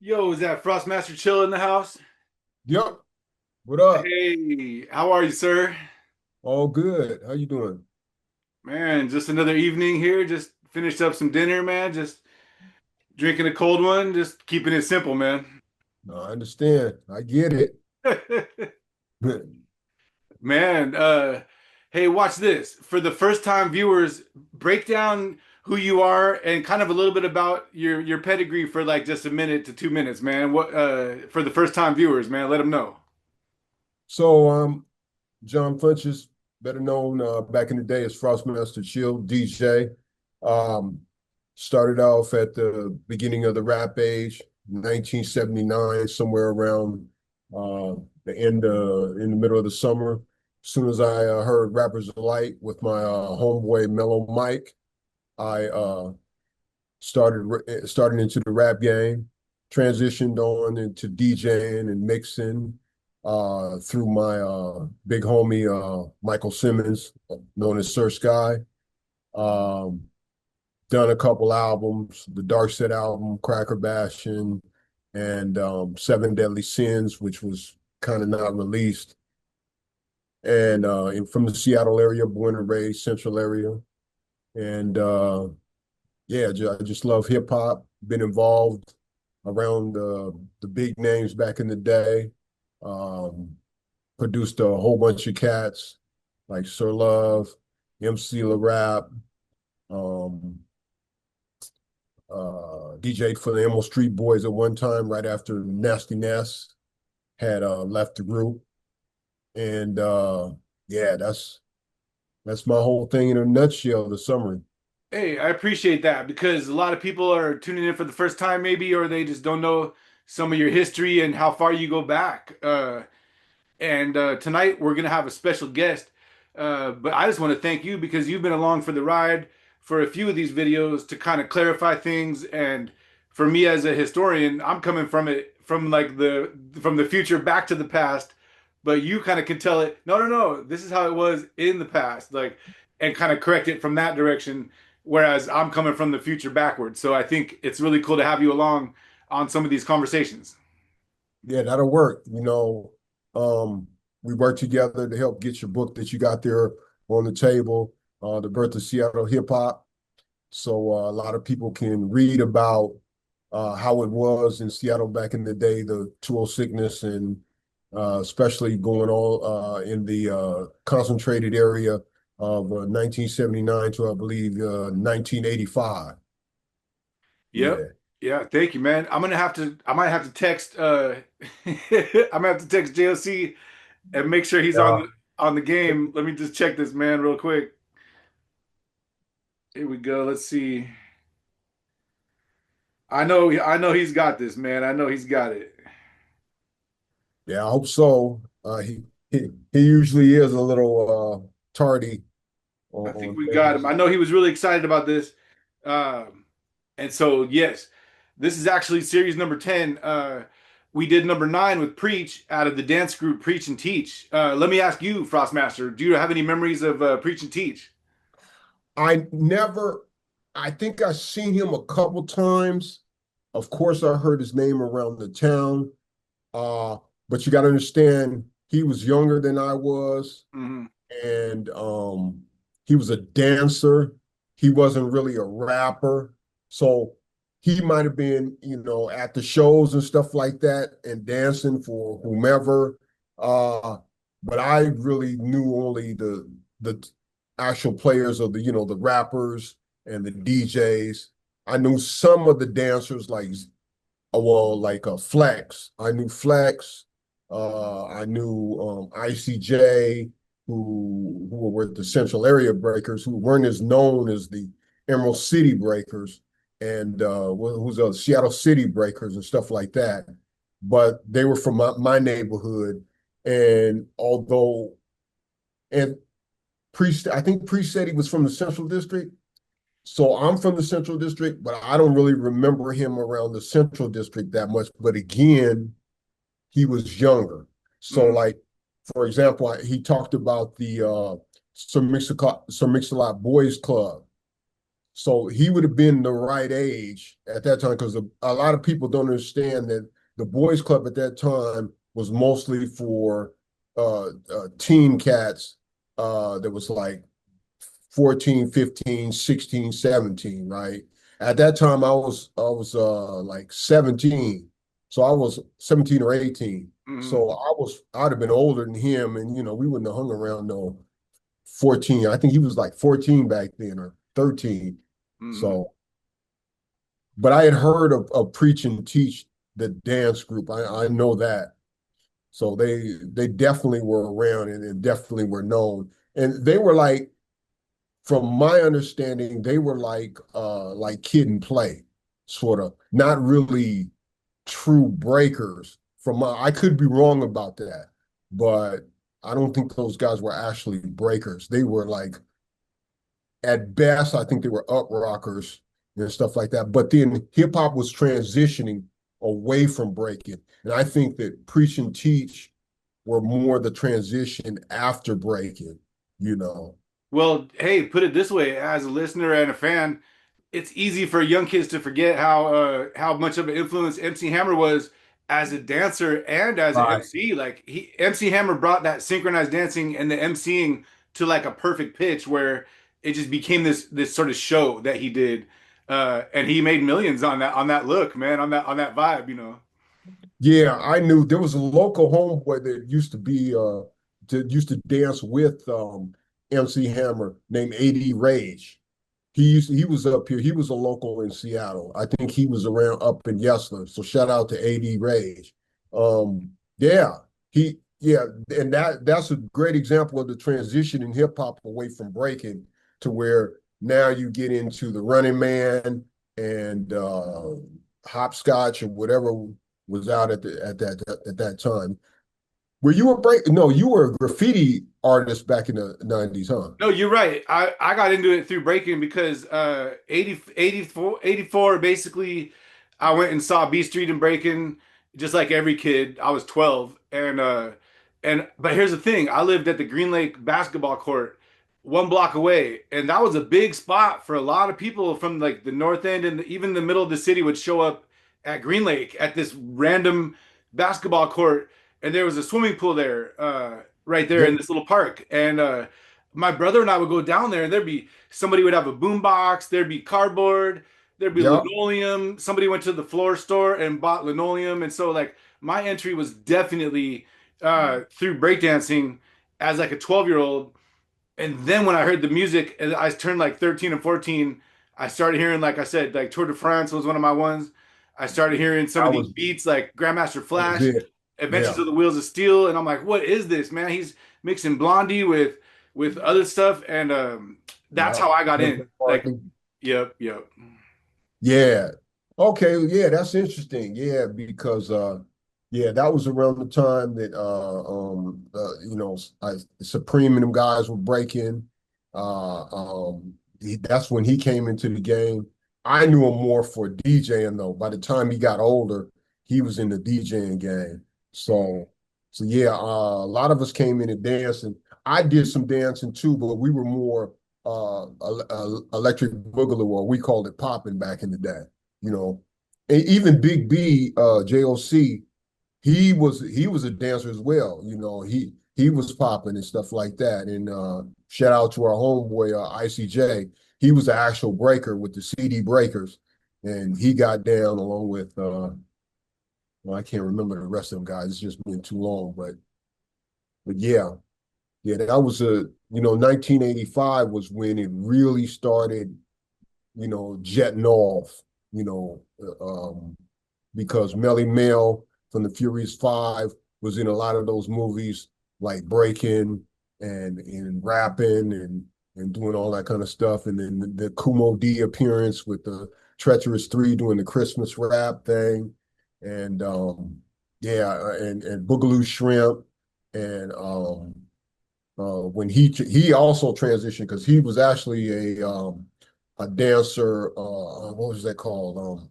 Yo, is that Frostmaster Chill in the house? Yep. What up? Hey, how are you, sir? All good. How you doing? Man, just another evening here. Just finished up some dinner, man. Just drinking a cold one. Just keeping it simple, man. No, I understand. I get it. Man, hey, watch this. For the first time viewers, break down who you are and kind of a little bit about your pedigree for like just a minute to 2 minutes, man. What for the first time viewers, man, let them know. So, John Funches, better known back in the day as Frostmaster Chill, DJ. Um, Started off at the beginning of the rap age, 1979, somewhere around uh, the end, in the middle of the summer. As soon as I heard Rappers Delight with my homeboy Mellow Mike, I started into the rap game, transitioned on into DJing and mixing through my big homie Michael Simmons, known as Sir Sky. Um, Done a couple albums, the Dark Set album, Cracker Bastion, and Seven Deadly Sins, which was kind of not released. And from the Seattle area, born and raised, Central area, and yeah, I just love hip hop. Been involved around the big names back in the day. Um, Produced a whole bunch of cats like Sir Love, MC La Rap, um, DJ'd for the Emerald Street Boys at one time, right after Nasty Ness had left the group. And yeah, that's my whole thing in a nutshell. The summary. Hey, I appreciate that because a lot of people are tuning in for the first time, maybe, or they just don't know some of your history and how far you go back. And tonight we're gonna have a special guest. But I just want to thank you because you've been along for the ride for a few of these videos to kind of clarify things. And for me as a historian, I'm coming from it from like the future back to the past. But you kind of can tell it, no, no, no, this is how it was in the past, like, and kind of correct it from that direction. Whereas I'm coming from the future backwards. So I think it's really cool to have you along on some of these conversations. Yeah, that'll work. Um, we worked together to help get your book that you got there on the table, The Birth of Seattle Hip Hop. So a lot of people can read about how it was in Seattle back in the day, the 2 sickness, and especially going on in the concentrated area of 1979 to, I believe, 1985. Yep. Yeah. Yeah, thank you, man. I might have to text I'm gonna have to text JLC and make sure he's Yeah. on the game. Let me just check this man real quick. Here we go. Let's see. I know he's got this, man. I know he's got it. Yeah, I hope so. He usually is a little tardy I think on we got him. things. I know he was really excited about this. And so yes, this is actually series number 10. We did number 9 with Preach out of the dance group Preach and Teach. Let me ask you, Frostmaster, do you have any memories of Preach and Teach? I never, I think I seen him a couple times. Of course, I heard his name around the town. Uh, but you got to understand, he was younger than I was, Hmm. and he was a dancer. He wasn't really a rapper. So he might have been, at the shows and stuff like that and dancing for whomever. Uh, but I really knew only the actual players of the rappers and the DJs. I knew some of the dancers like Flex. I knew Flex. I knew ICJ, who were the Central Area Breakers, who weren't as known as the Emerald City Breakers, and who's the Seattle City Breakers and stuff like that. But they were from my neighborhood, and although and Priest, I think Priest said he was from the Central District. So I'm from the Central District, but I don't really remember him around the Central District that much. But again, he was younger. So, Hmm. like, for example, he talked about the Sir Mix-a-Lot Boys Club. So he would have been the right age at that time because a lot of people don't understand that the boys club at that time was mostly for teen cats that was like 14, 15, 16, 17, right? At that time I was like 17. So I was 17 or 18. Hmm. So I'd have been older than him and we wouldn't have hung around no 14. I think he was like 14 back then or 13. Hmm. So, but I had heard of Preach and Teach, the dance group. I know that. So they definitely were around and definitely were known. And they were like, from my understanding, they were like kid and play, sort of, not really true breakers. I could be wrong about that, but I don't think those guys were actually breakers. They were like, at best, I think they were up rockers and stuff like that. But then hip hop was transitioning away from breaking. And I think that Preach and Teach were more the transition after breaking, you know. Well, hey, put it this way, as a listener and a fan, it's easy for young kids to forget how much of an influence MC Hammer was as a dancer and as an Right. MC. Like MC Hammer brought that synchronized dancing and the MCing to like a perfect pitch where it just became this sort of show that he did. And he made millions on that look, man, on that vibe, you know. Yeah, I knew there was a local homeboy that used to dance with MC Hammer named AD Rage. He was up here. He was a local in Seattle. I think he was around up in Yesler. So shout out to AD Rage. Yeah, yeah, and that's a great example of the transition in hip hop away from breaking to where now you get into the Running Man and hopscotch or whatever was out at that time. Were you a break? No, you were a graffiti artist back in the 90s, huh? No, you're right. I got into it through breaking because 84 basically I went and saw B Street and breaking just like every kid. I was 12 and but here's the thing. I lived at the Green Lake basketball court 1 block away and that was a big spot for a lot of people from like the north end and even the middle of the city would show up at Green Lake at this random basketball court and there was a swimming pool there right there in Yep, this little park and my brother and I would go down there and there'd be somebody would have a boom box, there'd be cardboard, there'd be yep. linoleum. Somebody went to the floor store and bought linoleum. And so like my entry was definitely through breakdancing as like a 12-year-old. And then when I heard the music and I turned like 13 and 14, I started hearing, like I said, like Tour de France was one of my ones. I started hearing some of I these was beats like Grandmaster that was Flash, it. Adventures Yeah, of the Wheels of Steel, and I'm like, what is this, man? He's mixing Blondie with other stuff, and that's yeah. how I got in. Birthday Like, party. yep, yep. Yeah. Okay, yeah, that's interesting. Yeah, because yeah, that was around the time that Supreme and them guys were breaking. That's when he came into the game. I knew him more for DJing though. By the time he got older, he was in the DJing game. So yeah, a lot of us came in and dancing. I did some dancing too, but we were more electric boogaloo, or we called it popping back in the day. You know, and even Big B, JOC, he was a dancer as well. He was popping and stuff like that. And shout out to our homeboy ICJ. He was the actual breaker with the CD breakers, and he got down along with well, I can't remember the rest of them guys. It's just been too long, but yeah, yeah, that was 1985 was when it really started, jetting off, you know, because Melly Mel from the Furious Five was in a lot of those movies, like breaking and rapping and doing all that kind of stuff. And then the Kumo D appearance with the Treacherous Three doing the Christmas rap thing, and yeah, and Boogaloo Shrimp, and when he also transitioned because he was actually a dancer. What was that called?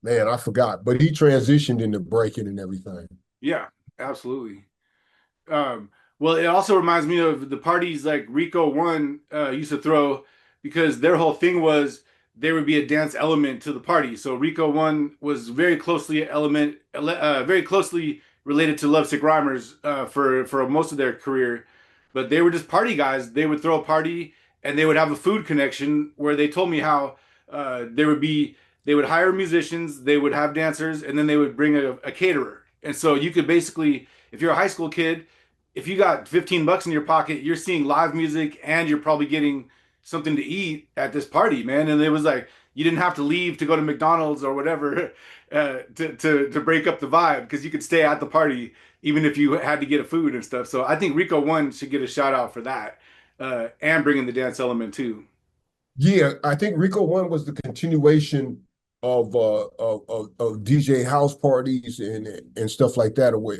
Man, I forgot. But he transitioned into breaking and everything. Yeah, absolutely. Um, Well, it also reminds me of the parties like Rico One used to throw because their whole thing was there would be a dance element to the party. So Rico One was very closely related to Lovesick Rhymers for most of their career, but they were just party guys. They would throw a party and they would have a food connection where they told me how there would be they would hire musicians, they would have dancers, and then they would bring a caterer. And so you could basically, if you're a high school kid if you got 15 bucks in your pocket, you're seeing live music and you're probably getting something to eat at this party, man. And it was like you didn't have to leave to go to McDonald's or whatever to break up the vibe because you could stay at the party even if you had to get a food and stuff. So I think Rico One should get a shout out for that and bringing the dance element too. Yeah, I think Rico One was the continuation of DJ house parties and stuff like that away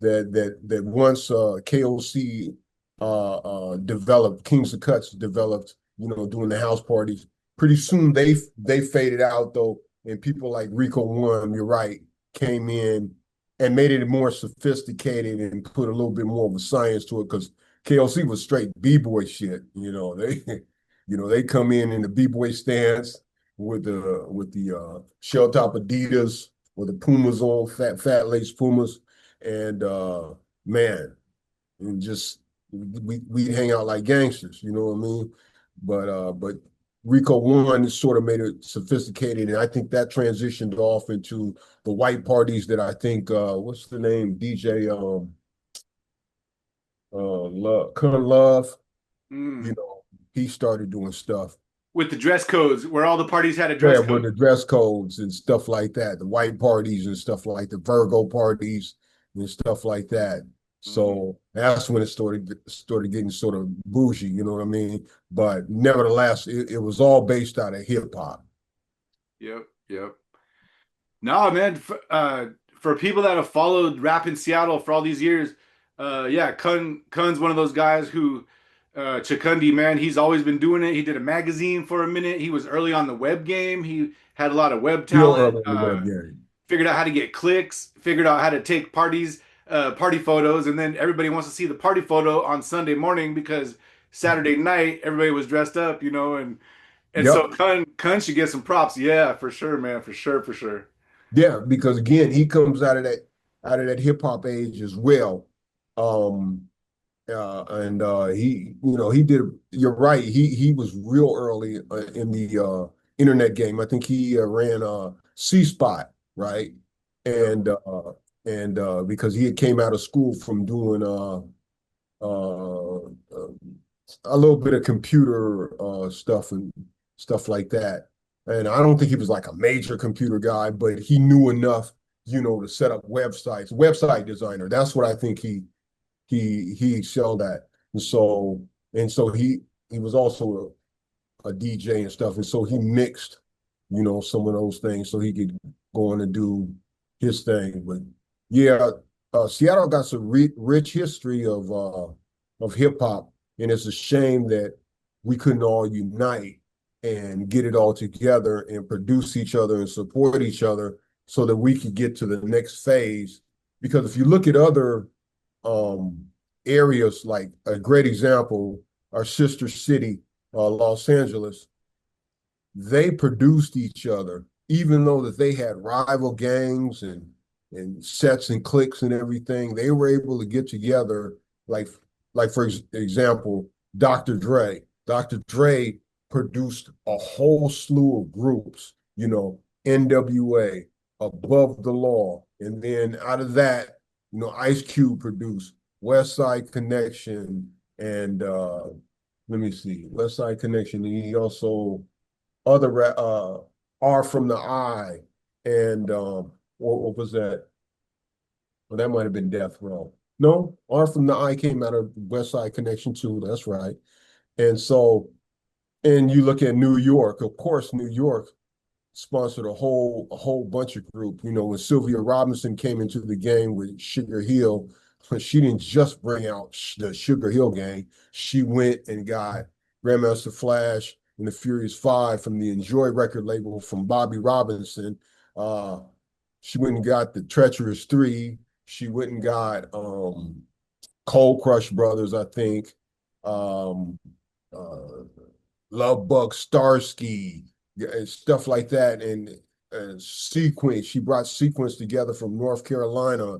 that once KOC developed, Kings of Cuts developed, doing the house parties. Pretty soon they faded out though, and people like Rico One, you're right, came in and made it more sophisticated and put a little bit more of a science to it because KLC was straight b-boy shit. They come in the b-boy stance with the shell top Adidas or the Pumas on, fat lace Pumas, and man, and just we hang out like gangsters, you know what I mean? But Rico One sort of made it sophisticated, and I think that transitioned off into the white parties that I think what's the name? DJ Love Kun Love, you Mm. know, he started doing stuff. With the dress codes, where all the parties had a Yeah, dress with code. the dress codes and stuff like that, the white parties and stuff like the Virgo parties and stuff like that. Hmm. So that's when it started getting sort of bougie, you know what I mean? But nevertheless, it was all based out of hip hop. Yep, yep. No, man. For people that have followed rap in Seattle for all these years, yeah, Kun's one of those guys who, Chakundi, man, he's always been doing it. He did a magazine for a minute. He was early on the web game. He had a lot of web Real talent. early in the web game. Figured out how to get clicks. Figured out how to take party photos, and then everybody wants to see the party photo on Sunday morning because Saturday night everybody was dressed up, and so Yep. Kun should get some props. Yeah, for sure, man, for sure, for sure. Yeah, because again, he comes out of that hip hop age as well. Um, and he did. You're right. He was real early in the internet game. I think he ran C Spot, right? Yep. And because he had came out of school from doing a little bit of computer stuff and stuff like that. And I don't think he was like a major computer guy, but he knew enough, to set up websites. Website designer. That's what I think he excelled at. And so he was also a DJ and stuff. And so he mixed, some of those things so he could go on and do his thing. But yeah, Seattle got some rich history of hip hop, and it's a shame that we couldn't all unite and get it all together and produce each other and support each other so that we could get to the next phase. Because if you look at other um, areas, like a great example, our sister city, Los Angeles, they produced each other, even though that they had rival gangs and sets and cliques and everything. They were able to get together, like for example, Dr. Dre. Dr. Dre produced a whole slew of groups, NWA, Above the Law, and then out of that, Ice Cube produced West Side Connection and let me see, West Side Connection. And he also other R from the I and what was that? Well, that might have been Death Row. No, R from the I came out of West Side Connection too. That's right. And so, and you look at New York, of course, New York sponsored a whole bunch of group. When Sylvia Robinson came into the game with Sugar Hill, she didn't just bring out the Sugar Hill gang. She went and got Grandmaster Flash and the Furious Five from the Enjoy record label from Bobby Robinson. Uh, she went and got the Treacherous Three. She went and got Cold Crush Brothers, I think, um, uh, Love Bug Starsky, yeah, and stuff like that. And Sequence, she brought Sequence together from North Carolina,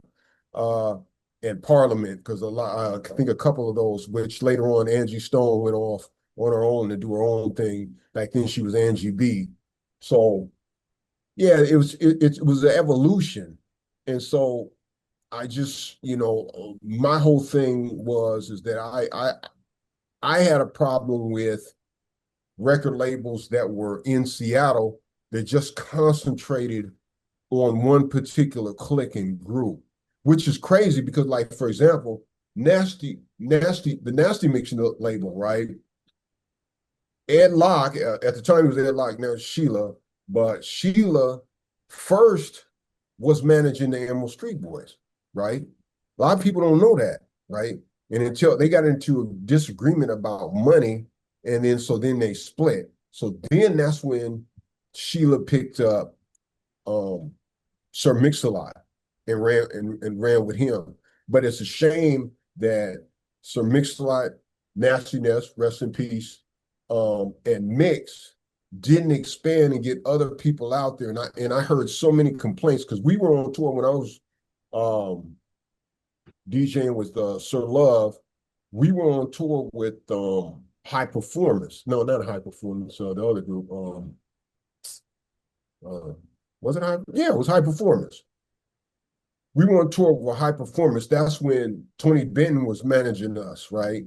uh, and Parliament, because a lot, I think a couple of those, which later on Angie Stone went off on her own to do her own thing. Back then she was Angie B. So yeah, it was an evolution. And so I just, my whole thing was is that I had a problem with record labels that were in Seattle that just concentrated on one particular clique and group, which is crazy because, like, for example, the Nasty Mix label, right? Ed Locke, at the time it was Ed Locke, now it's Sheila, but Sheila first was managing the Emerald Street Boys, right? A lot of people don't know that, right? And until they got into a disagreement about money, and then they split. So then that's when Sheila picked up um, Sir Mix-a-Lot and ran with him. But it's a shame that Sir Mix-a-Lot, Nasty Ness, rest in peace, and Mix didn't expand and get other people out there. And I heard so many complaints because we were on tour when I was um, DJing with Sir Love. We were on tour with High Performance. No, not High Performance. The other group. Uh, was it High? Yeah, it was High Performance. We were on tour with High Performance. That's when Tony Benton was managing us, right?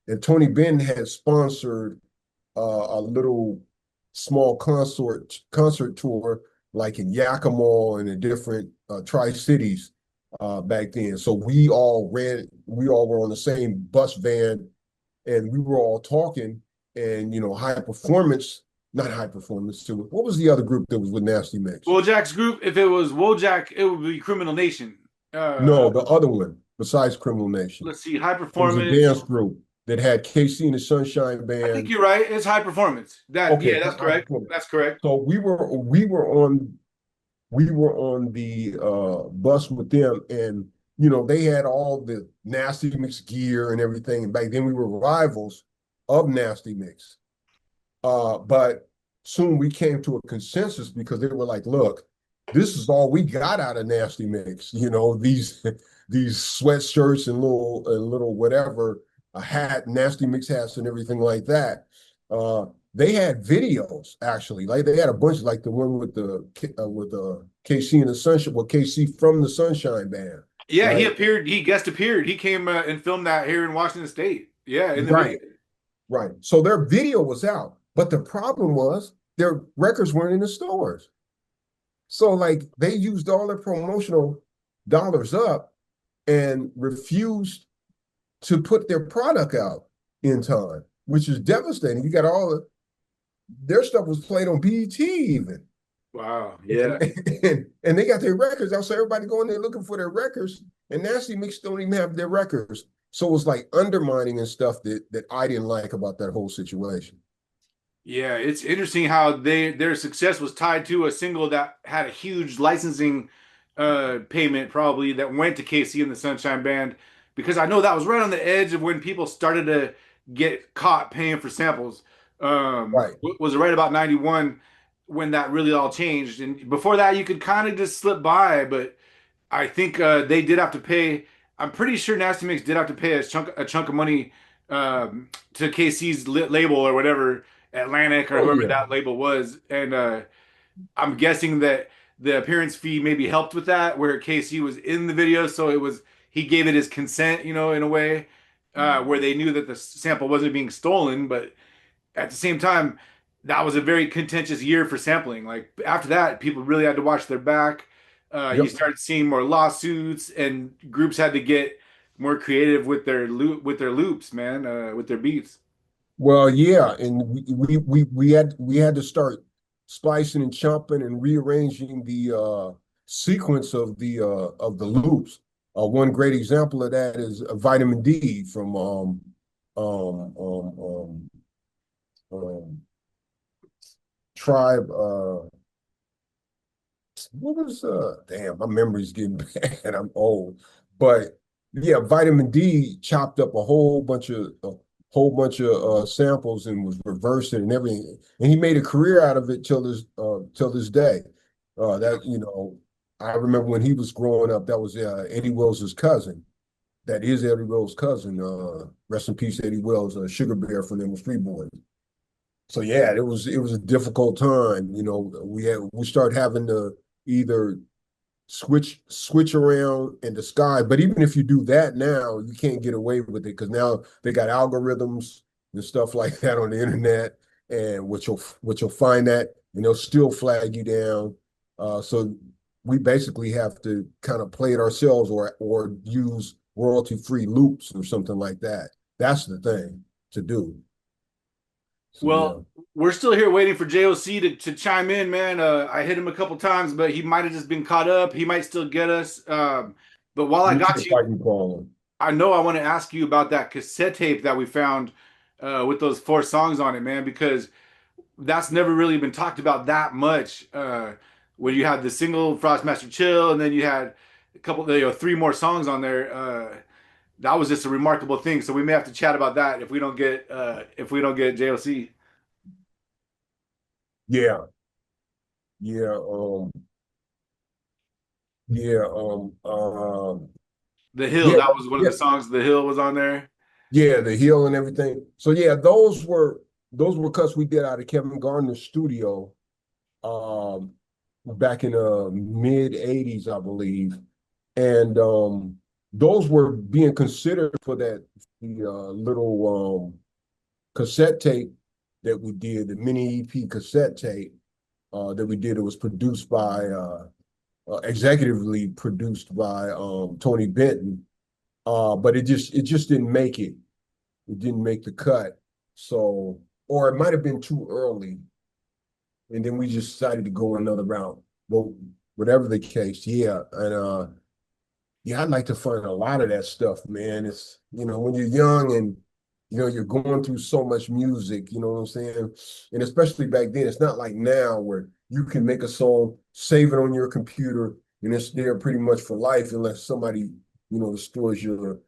And Tony Benton had sponsored a little small concert tour, like in Yakima and in different Tri Cities back then. So we all were on the same bus van, and we were all talking. And High Performance, not High Performance too. What was the other group that was with Nasty Mix? Wojak's group, if it was Wojak, it would be Criminal Nation. No, the other one besides Criminal Nation. Let's see, High It was a dance Performance. group that had KC and the Sunshine I think Band. you're right. It's High Performance. That Okay, yeah, that's High correct. Performance. That's correct. So we were on the bus with them, and they had all the Nasty Mix gear and everything. And back then we were rivals of Nasty Mix. But soon we came to a consensus because they were like, look, this is all we got out of Nasty Mix, these these sweatshirts and little whatever, a hat, Nasty Mix hats and everything like that. They had videos actually, like they had a bunch, like the one with the KC and the Sunshine, well, KC from the Sunshine Band, Yeah, he right? appeared. He guest appeared. He came and filmed that here in Washington State. Yeah, in the video. Right. Right. So their video was out, but the problem was their records weren't in the stores. So like they used all their promotional dollars up and refused to put their product out in time, which is devastating. You got their stuff was played on BET even. Wow. And, Yeah. and they got their records out. So everybody going there looking for their records. And Nasty Mix don't even have their records. So it was like undermining and stuff that I didn't like about that whole situation. Yeah, it's interesting how their success was tied to a single that had a huge licensing payment probably that went to KC and the Sunshine Band because I know that was right on the edge of when people started to get caught paying for samples. Right. Was right about 91 when that really all changed. And before that you could kind of just slip by, but I think they did have to pay. I'm pretty sure Nasty Mix did have to pay a chunk of money to KC's label or whatever, Atlantic or Oh whoever yeah. that label was, and I'm guessing that the appearance fee maybe helped with that, where KC was in the video, so it was he gave it his consent, in a way, where they knew that the sample wasn't being stolen, but at the same time, that was a very contentious year for sampling. Like after that, people really had to watch their back. You Yep. started seeing more lawsuits, and groups had to get more creative with their loops, man, with their beats. Well, yeah, and we had to start splicing and chopping and rearranging the sequence of the loops. One great example of that is Vitamin D from um, um, um, um, Tribe. What was damn, my memory's getting bad. I'm old, but yeah, Vitamin D chopped up a whole bunch of samples and was reversed it and everything. And he made a career out of it till this day. That I remember when he was growing up, that was Eddie Wills's cousin. That is Eddie Will's cousin. Rest in peace, Eddie Wills, Sugar Bear from them Street Boys. So yeah, it was a difficult time. We started having to either switch around in the sky. But even if you do that now, you can't get away with it because now they got algorithms and stuff like that on the internet, and which you'll find that, and they'll still flag you down. So we basically have to kind of play it ourselves or use royalty-free loops or something like that. That's the thing to do. So Well, yeah. we're still here waiting for JOC to chime in, man. I hit him a couple times, but he might have just been caught up. He might still get us. But while I Let me see got if you, I can call him. I know I want to ask you about that cassette tape that we found with those four songs on it, man, because that's never really been talked about that much. When you had the single Frostmaster Chill, and then you had a couple, three more songs on there. That was just a remarkable thing. So we may have to chat about that if we don't get JOC. Yeah, yeah, yeah, The Hill, yeah, that was one of yeah, the songs. The Hill was on there. yeah, the heel and everything. So yeah, those were cuts we did out of Kevin Gardner's studio um back in the mid 80s, I believe. And those were being considered for the little cassette tape that we did, the mini EP cassette tape that we did. It was produced by executively produced by Tony Benton. But it just didn't make it. It didn't make the cut. So, or it might have been too early, and then we just decided to go another route. Well, whatever the case, yeah. And yeah, I'd like to find a lot of that stuff, man. It's when you're young and you're going through so much music, you know what I'm saying? And especially back then, it's not like now where you can make a song, save it on your computer, and it's there pretty much for life unless somebody, destroys your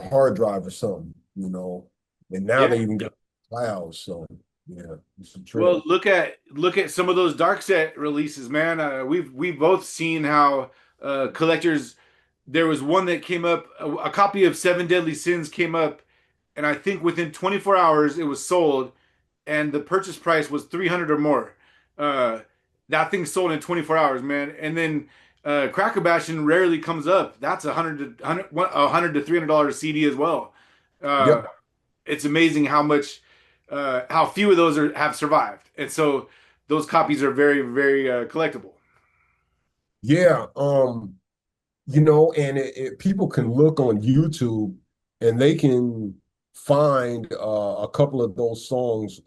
hard drive or something, And now Yeah. they even got clouds, so yeah, it's a trip. Well, look at some of those dark set releases, man. We've both seen how collectors. There was one that came up. A copy of Seven Deadly Sins came up, and I think within 24 hours it was sold, and the purchase price was 300 or more. Uh, that thing sold in 24 hours, man. And then Cracker Bashing rarely comes up. That's a hundred to $300 CD as well. Uh, Yep. it's amazing how few of those have survived, and so those copies are very very collectible. Yeah. People can look on YouTube and they can find a couple of those songs.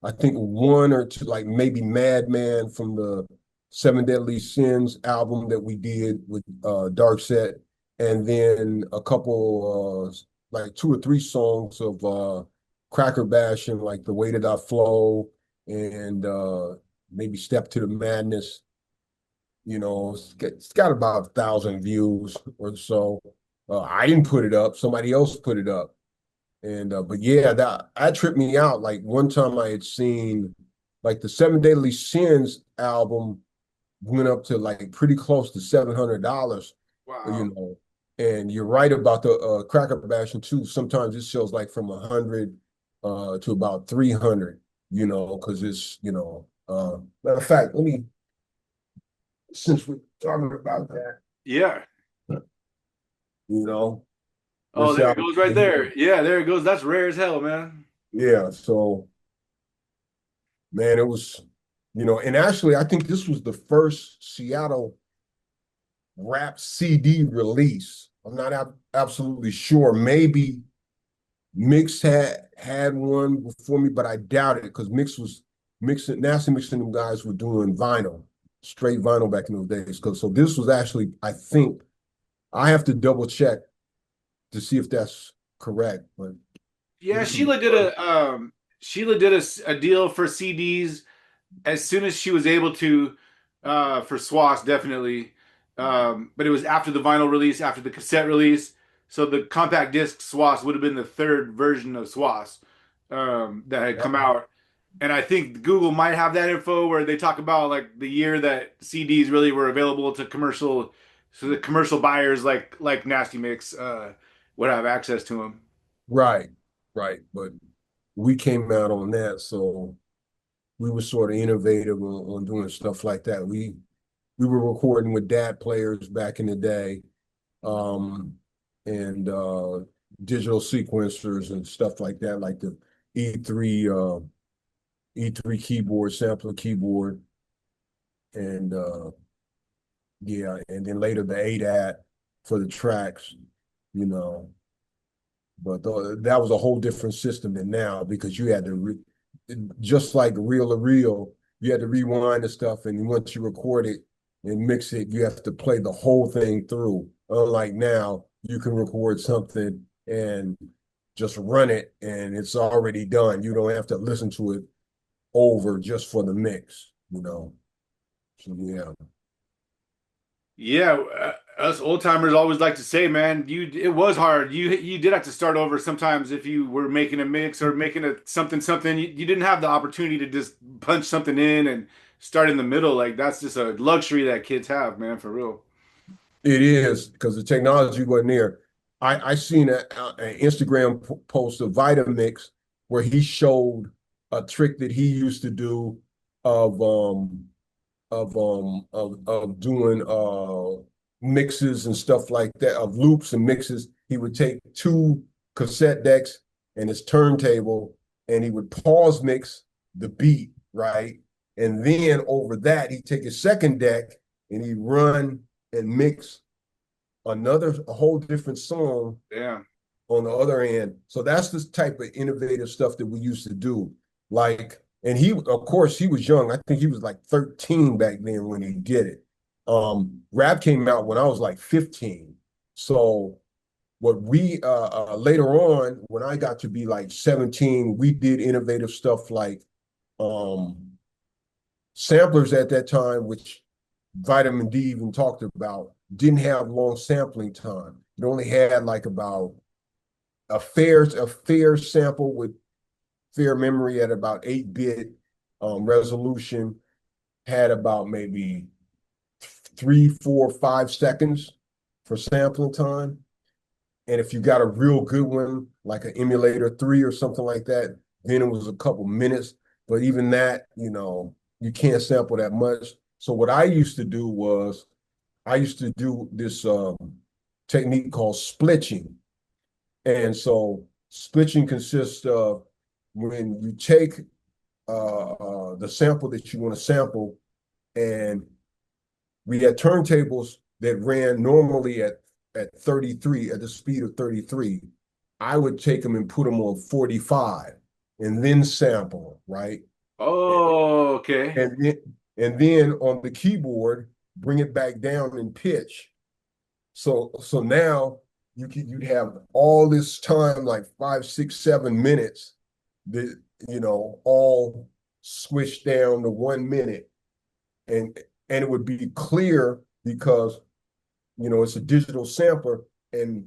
I think one or two, like maybe Madman from the Seven Deadly Sins album that we did with Dark Set, and then a couple, like two or three songs of Cracker Bashing, like The Way That I Flow, and maybe Step to the Madness. It's got about 1,000 views or so. I didn't put it up; somebody else put it up. And but yeah, that tripped me out. Like one time, I had seen like the Seven Deadly Sins album went up to like pretty close to $700. You Wow. know, and you're right about the Cracker Bashing too. Sometimes it sells like from 100 to about 300. Because it's matter of fact, since we're talking about that, Yeah. you know, Oh, this there it album goes right right here. there. Yeah, there it goes. That's rare as hell, man. Yeah, so man, it was, and actually I think this was the first Seattle rap CD release. I'm not absolutely sure. Maybe Mix had one before me, but I doubt it because Nasty Mix and them guys were doing vinyl, straight vinyl back in those days. So this was actually, I think, I have to double check to see if that's correct, but Yeah, this was the first. Sheila did a deal for CDs as soon as she was able to for Swass definitely. But it was after the vinyl release, after the cassette release. So the compact disc SWAS would have been the third version of SWAS that had come out. And I think Google might have that info where they talk about like the year that CDs really were available to commercial, so the commercial buyers like Nasty Mix would have access to them. Right, right. But we came out on that, so we were sort of innovative on doing stuff like that. We were recording with DAT players back in the day, um, and digital sequencers and stuff like that, like the E3 E3 keyboard, sampler keyboard, and yeah, and then later the ADAT for the tracks, you know. But that was a whole different system than now because you had to just like reel to reel, you had to rewind the stuff, and once you record it and mix it, you have to play the whole thing through. Unlike now, you can record something and just run it, and it's already done. You don't have to listen to it over just for the mix, you know. So yeah, Yeah, us old timers always like to say, man, you it was hard. You did have to start over sometimes if you were making a mix or making a something something. You didn't have the opportunity to just punch something in and start in the middle. Like that's just a luxury that kids have, man, for real. it is because the technology wasn't there. I seen an Instagram post of Vitamix where he showed a trick that he used to do of of doing mixes and stuff like that, of loops and mixes. He would take two cassette decks and his turntable, and he would pause mix the beat, right? And then over that, he'd take his second deck and he'd run and mix a whole different song Yeah. on the other end. So that's the type of innovative stuff that we used to do. Like, and he, of course, he was young. I think he was like 13 back then when he did it. Rap came out when I was like 15. So what we later on, when I got to be like 17, we did innovative stuff like um samplers at that time, which Vitamin D even talked about, didn't have long sampling time. It only had like about a fair sample with fair memory at about 8-bit resolution, had about maybe 3, 4, 5 seconds for sampling time. And if you got a real good one, like an emulator 3 or something like that, then it was a couple minutes. But even that, you can't sample that much. So what I used to do was I used to do this technique called splitching. And so splitching consists of when you take the sample that you want to sample, and we had turntables that ran normally at 33, at the speed of 33. I would take them and put them on 45 and then sample, right? Oh, okay. And then, and then on the keyboard, bring it back down in pitch. So now you'd have all this time, like 5, 6, 7 minutes, that all squished down to 1 minute, and it would be clear because it's a digital sampler, and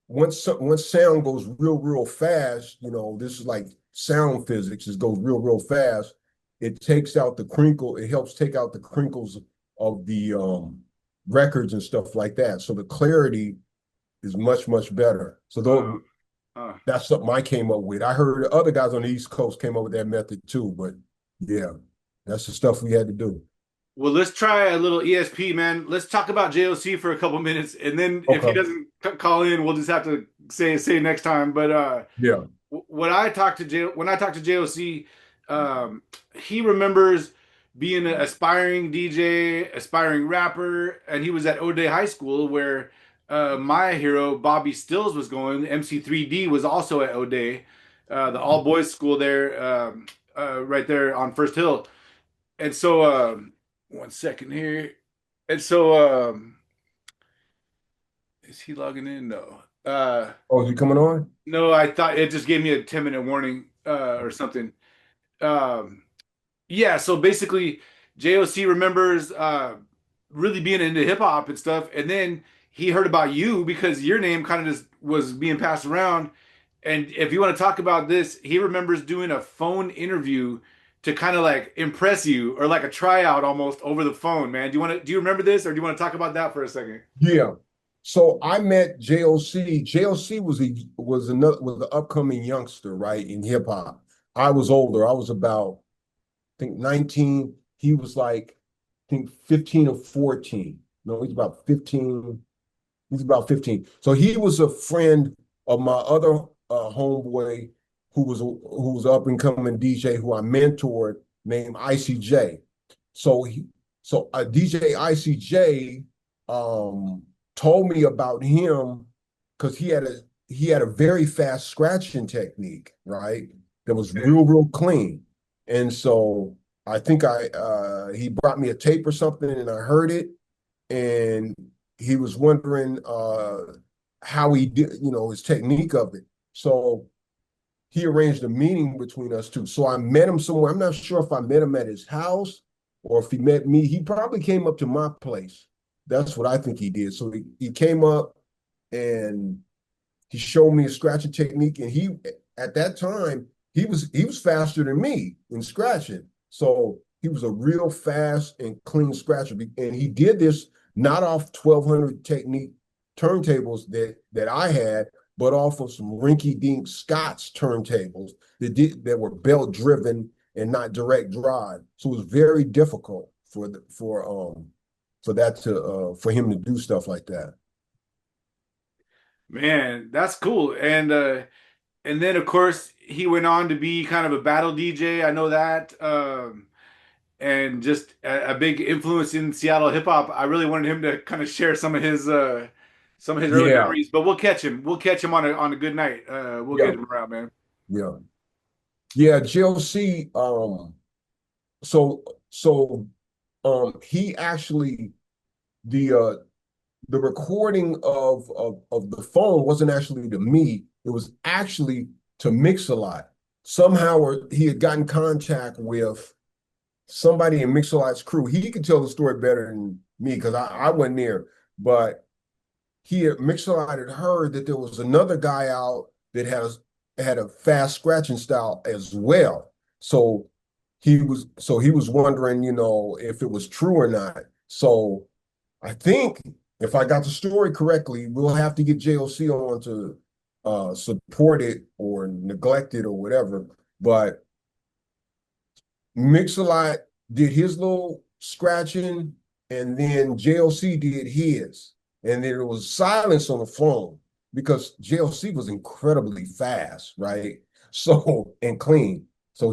once sound goes real fast, this is like sound physics. It goes real fast. It takes out the crinkle. It helps take out the crinkles of the records and stuff like that. So the clarity is much better. So Uh, uh. that's something I came up with. I heard other guys on the East Coast came up with that method too, but yeah, that's the stuff we had to do. Well, let's try a little ESP, man. Let's talk about JOC for a couple minutes, and then if he Okay. doesn't call in, we'll just have to say next time. But Yeah. when I talked to JOC, he remembers being an aspiring DJ, aspiring rapper, and he was at O'Day High School where my hero Bobby Stills was going. MC3D was also at O'Day, the all boys school there, right there on First Hill. And so, one second here. And so, is he logging in? No. Oh, is he coming on? No, I thought it just gave me a 10-minute warning or something. Um, yeah, so basically, JOC remembers. really being into hip hop and stuff. And then he heard about you because your name kind of just was being passed around. And if you want to talk about this, he remembers doing a phone interview to kind of like impress you or like a tryout almost over the phone, man. Do you remember this or do you want to talk about that for a second? Yeah. So I met JOC. JOC was an upcoming youngster, right, in hip hop. I was older. I was about, I think, 19. He was like, I think 15 or 14. No, he's about 15. He's about 15. So he was a friend of my other homeboy who was up and coming DJ who I mentored named ICJ. So DJ ICJ um, told me about him because he had a very fast scratching technique, right? That was real clean. And so I think I he brought me a tape or something and I heard it and he was wondering how he did, his technique of it. So he arranged a meeting between us two. So I met him somewhere. I'm not sure if I met him at his house or if he met me. He probably came up to my place. That's what I think he did. So he came up and he showed me a scratching technique. And he at that time, he was faster than me in scratching. So he was a real fast and clean scratcher. And he did this not off 1200 technique turntables that I had, but off of some rinky-dink Scott's turntables that were belt driven and not direct drive. So it was very difficult for him to do stuff like that. Man, that's cool. And then of course he went on to be kind of a battle DJ. I know that. And just a big influence in Seattle hip hop. I really wanted him to kind of share some of his early Yeah, memories, but we'll catch him. We'll catch him on a good night. We'll yeah, get him around, man. yeah, yeah. GLC. So so he actually the the recording of the phone wasn't actually to me. It was actually to Mix-a-Lot. Somehow he had gotten contact with somebody in Mix-a-Lot's crew. He could tell the story better than me because I wasn't there. But Mix-a-Lot had heard that there was another guy out that had a fast scratching style as well. So he was wondering, if it was true or not. So I think if I got the story correctly, we'll have to get JOC on to support it or neglect it or whatever. But Mix-a-Lot did his little scratching, and then JLC did his. And there was silence on the phone because JLC was incredibly fast, right? So, and clean. So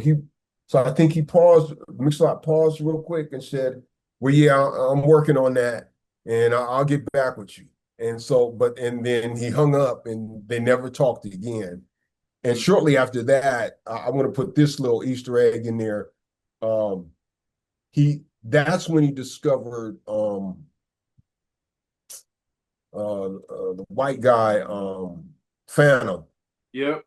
I think he paused, Mix-a-Lot paused real quick and said, well, yeah, I'm working on that and I'll get back with you. And then he hung up and they never talked again. And shortly after that, I want to put this little Easter egg in there. Um, that's when he discovered the white guy, Phantom. Yep.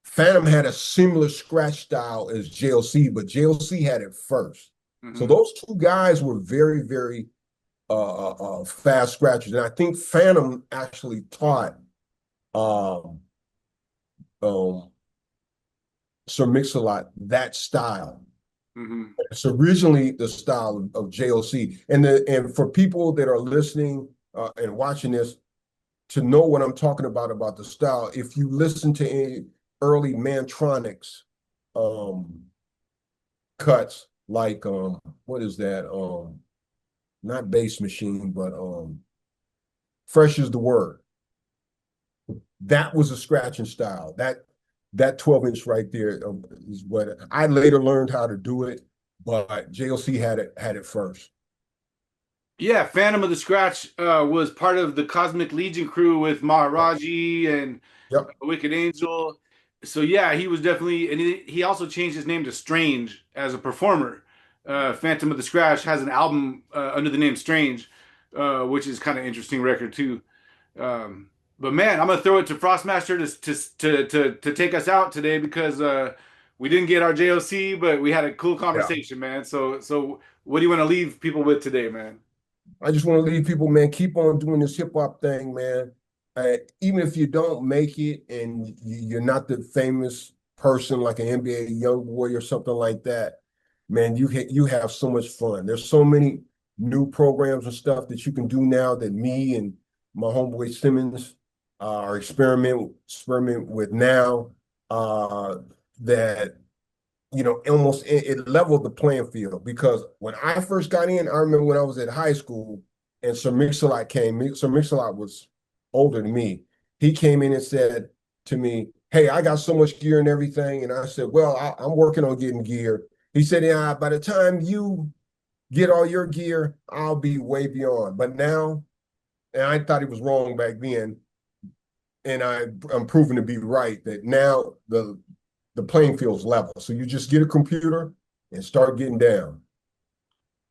Phantom had a similar scratch style as JLC, but JLC had it first. So Hmm. those two guys were very fast scratchers, and I think Phantom actually taught um, um, Sir Mix-a-Lot that style. Hmm. It's originally the style of JOC. And for people that are listening and watching this to know what I'm talking about the style, if you listen to any early Mantronics um, cuts, like what is that? Not Bass Machine, but Fresh is the Word. That was a scratching style. That 12-inch right there is what I later learned how to do it, but JLC had it first. Yeah, Phantom of the Scratch was part of the Cosmic Legion crew with Maharaji and Yep. Wicked Angel. So yeah, he was definitely, and he also changed his name to Strange as a performer. Phantom of the Scratch has an album under the name Strange, which is kind of interesting record too. Um, but man, I'm gonna throw it to Frostmaster to take us out today because we didn't get our JOC, but we had a cool Yeah. conversation, man. So what do you want to leave people with today, man? I just want to leave people, man, keep on doing this hip hop thing, man. Even if you don't make it and you're not the famous person like an NBA young boy or something like that, man, you have so much fun. There's so many new programs and stuff that you can do now that me and my homeboy Simmons are experiment with now. That almost it leveled the playing field because when I first got in, I remember when I was at high school and Sir Mix-a-Lot came. Sir Mix-a-Lot was older than me. He came in and said to me, "Hey, I got so much gear and everything." And I said, "Well, I'm working on getting gear." He said, "Yeah, by the time you get all your gear, I'll be way beyond." But now, and I thought he was wrong back then, and I'm proven to be right that now the playing field's level. So you just get a computer and start getting down.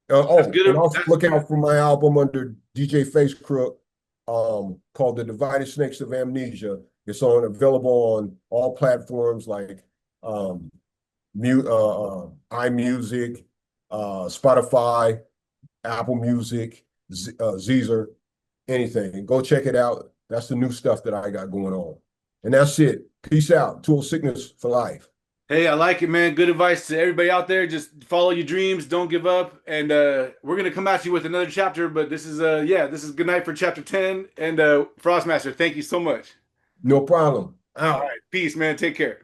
That's And good. also That's look out for my album under DJ Face Crook, called The Divided Snakes of Amnesia. It's available on all platforms like um, iMusic, Spotify, Apple Music, Zeezer, anything. Go check it out. That's the new stuff that I got going on. And that's it. Peace out. Tool Sickness for life. Hey, I like it, man. Good advice to everybody out there. Just follow your dreams, don't give up. And we're gonna come at you with another chapter, but this is good night for chapter 10. And Frostmaster, thank you so much. No problem. All Out. right, peace, man. Take care.